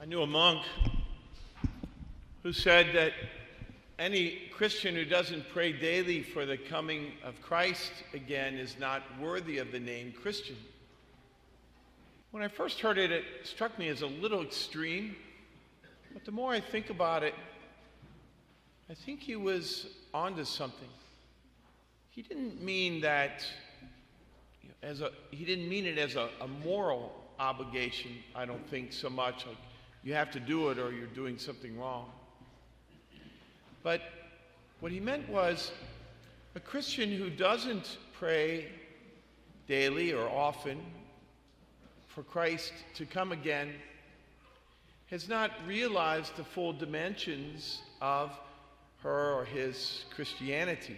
I knew a monk who said that any Christian who doesn't pray daily for the coming of Christ again is not worthy of the name Christian. When I first heard it, it struck me as a little extreme, but the more I think about it, I think he was onto something. He didn't mean that he didn't mean it as a moral obligation, I don't think so much, like you have to do it or you're doing something wrong. But what he meant was a Christian who doesn't pray daily or often for Christ to come again has not realized the full dimensions of her or his Christianity.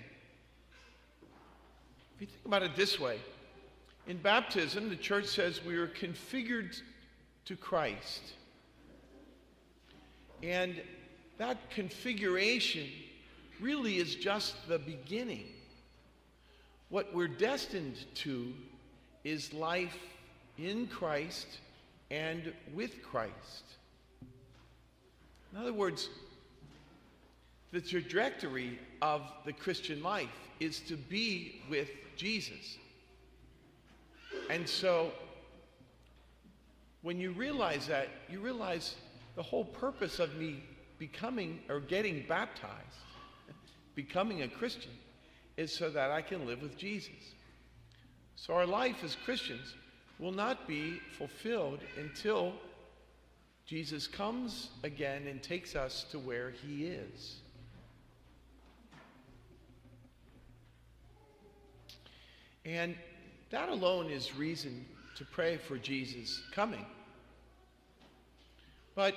If you think about it this way, in baptism, the church says we are configured to Christ. And that configuration really is just the beginning. What we're destined to is life in Christ and with Christ. In other words, the trajectory of the Christian life is to be with Jesus. And so, when you realize that, you realize the whole purpose of me becoming or getting baptized, becoming a Christian, is so that I can live with Jesus. So our life as Christians will not be fulfilled until Jesus comes again and takes us to where he is. And that alone is reason to pray for Jesus' coming. But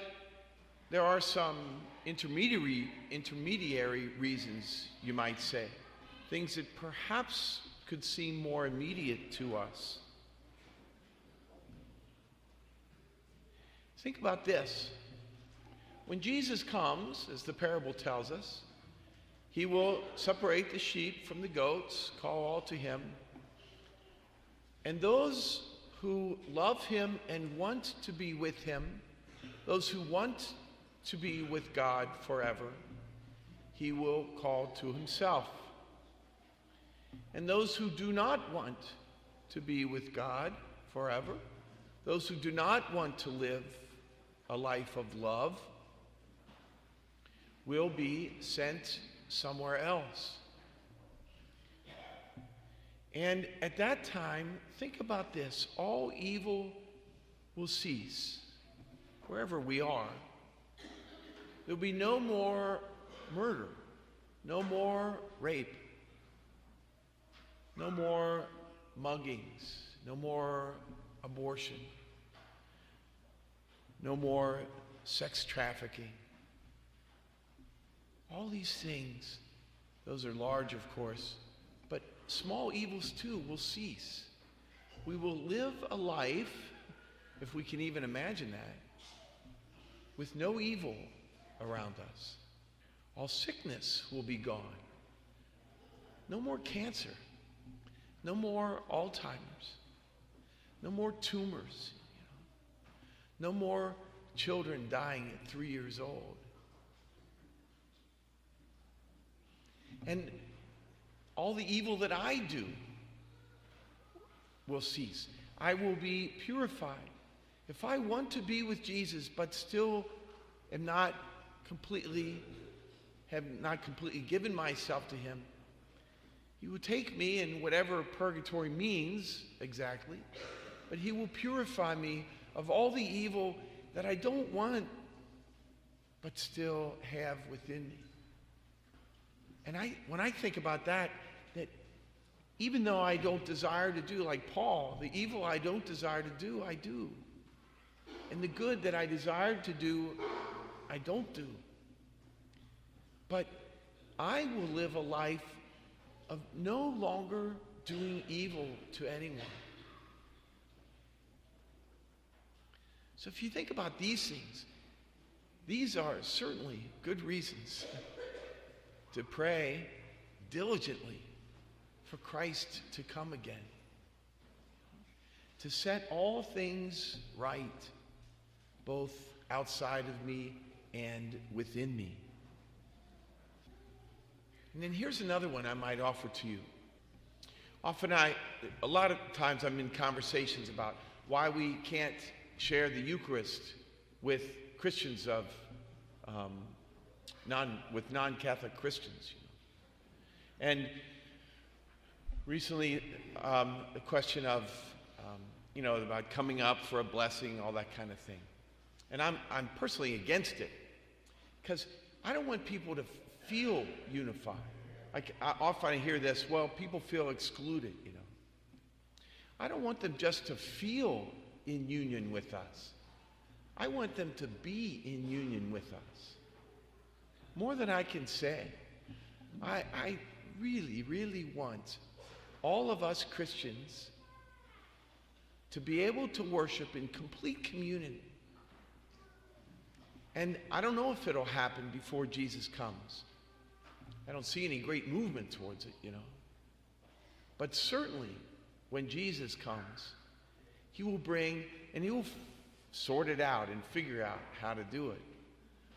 there are some intermediary reasons, you might say, things that perhaps could seem more immediate to us. Think about this. When Jesus comes, as the parable tells us, he will separate the sheep from the goats, call all to him. And those who love him and want to be with him, those who want to be with God forever, he will call to himself. And those who do not want to be with God forever, those who do not want to live a life of love, will be sent somewhere else. And at that time, think about this. All evil will cease, wherever we are. There'll be no more murder, no more rape, no more muggings, no more abortion, no more sex trafficking. All these things, those are large, of course, but small evils too will cease. We will live a life, if we can even imagine that, with no evil around us. All sickness will be gone. No more cancer. No more Alzheimer's. No more tumors. No more children dying at 3 years old. And all the evil that I do will cease. I will be purified. If I want to be with Jesus but still have not completely given myself to him, he will take me in whatever purgatory means exactly, but he will purify me of all the evil that I don't want but still have within me. And when I think about that even though I don't desire to do, like Paul, the evil I don't desire to do, I do. And the good that I desire to do, I don't do. But I will live a life of no longer doing evil to anyone. So if you think about these things, these are certainly good reasons to pray diligently for Christ to come again, to set all things right, both outside of me and within me. And then here's another one I might offer to you. A lot of times I'm in conversations about why we can't share the Eucharist with Christians with non-Catholic Christians. And recently, the question of, about coming up for a blessing, all that kind of thing. And I'm personally against it, because I don't want people to feel unified. I often hear this, well, people feel excluded, I don't want them just to feel in union with us. I want them to be in union with us. More than I can say. I really, really want all of us Christians to be able to worship in complete community. And I don't know if it'll happen before Jesus comes. I don't see any great movement towards it, But certainly, when Jesus comes, he will bring, and he will sort it out and figure out how to do it.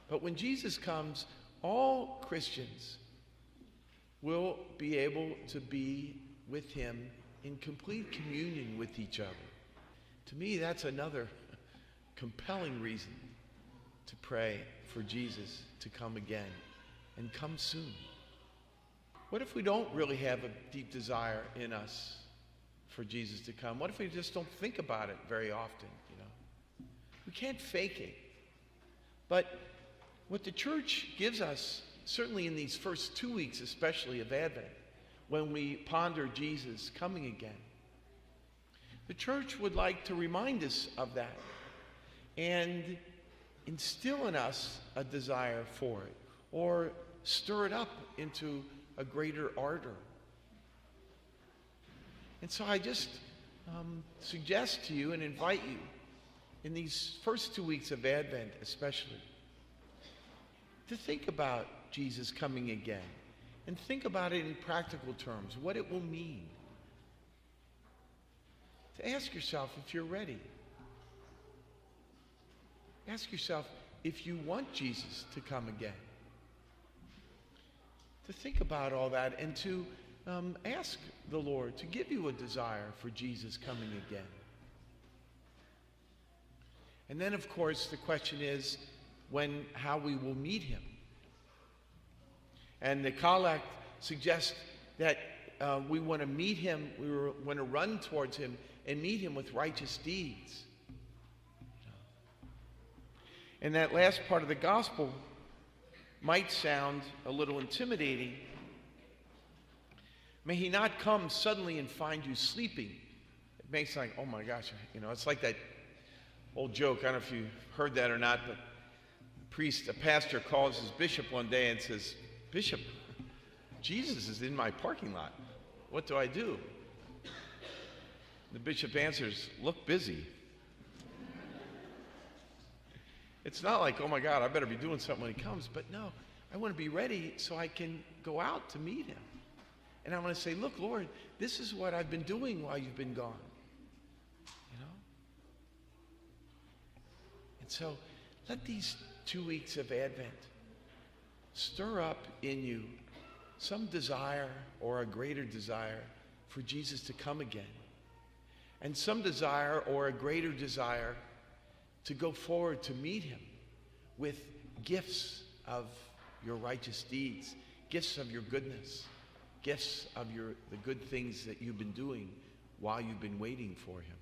But when Jesus comes, all Christians will be able to be with him in complete communion with each other. To me, that's another compelling reason to pray for Jesus to come again, and come soon. What if we don't really have a deep desire in us for Jesus to come? What if we just don't think about it very often, We can't fake it. But what the church gives us, certainly in these first 2 weeks especially of Advent, when we ponder Jesus coming again, the church would like to remind us of that and instill in us a desire for it, or stir it up into a greater ardor. And so I just suggest to you and invite you, in these first 2 weeks of Advent especially, to think about Jesus coming again, and think about it in practical terms, what it will mean. To ask yourself if you're ready. Ask yourself if you want Jesus to come again. To think about all that, and to ask the Lord to give you a desire for Jesus coming again. And then, of course, the question is how we will meet him. And the collect suggests that we want to meet him, we want to run towards him and meet him with righteous deeds. And that last part of the gospel might sound a little intimidating. May he not come suddenly and find you sleeping. It makes like, oh my gosh, it's like that old joke. I don't know if you heard that or not, but a pastor calls his bishop one day and says, "Bishop, Jesus is in my parking lot. What do I do?" The bishop answers, "Look busy." It's not like, oh my God, I better be doing something when he comes. But no, I want to be ready so I can go out to meet him. And I want to say, look, Lord, this is what I've been doing while you've been gone. And so let these 2 weeks of Advent stir up in you some desire, or a greater desire, for Jesus to come again. And some desire, or a greater desire, to go forward to meet him with gifts of your righteous deeds, gifts of your goodness, gifts of the good things that you've been doing while you've been waiting for him.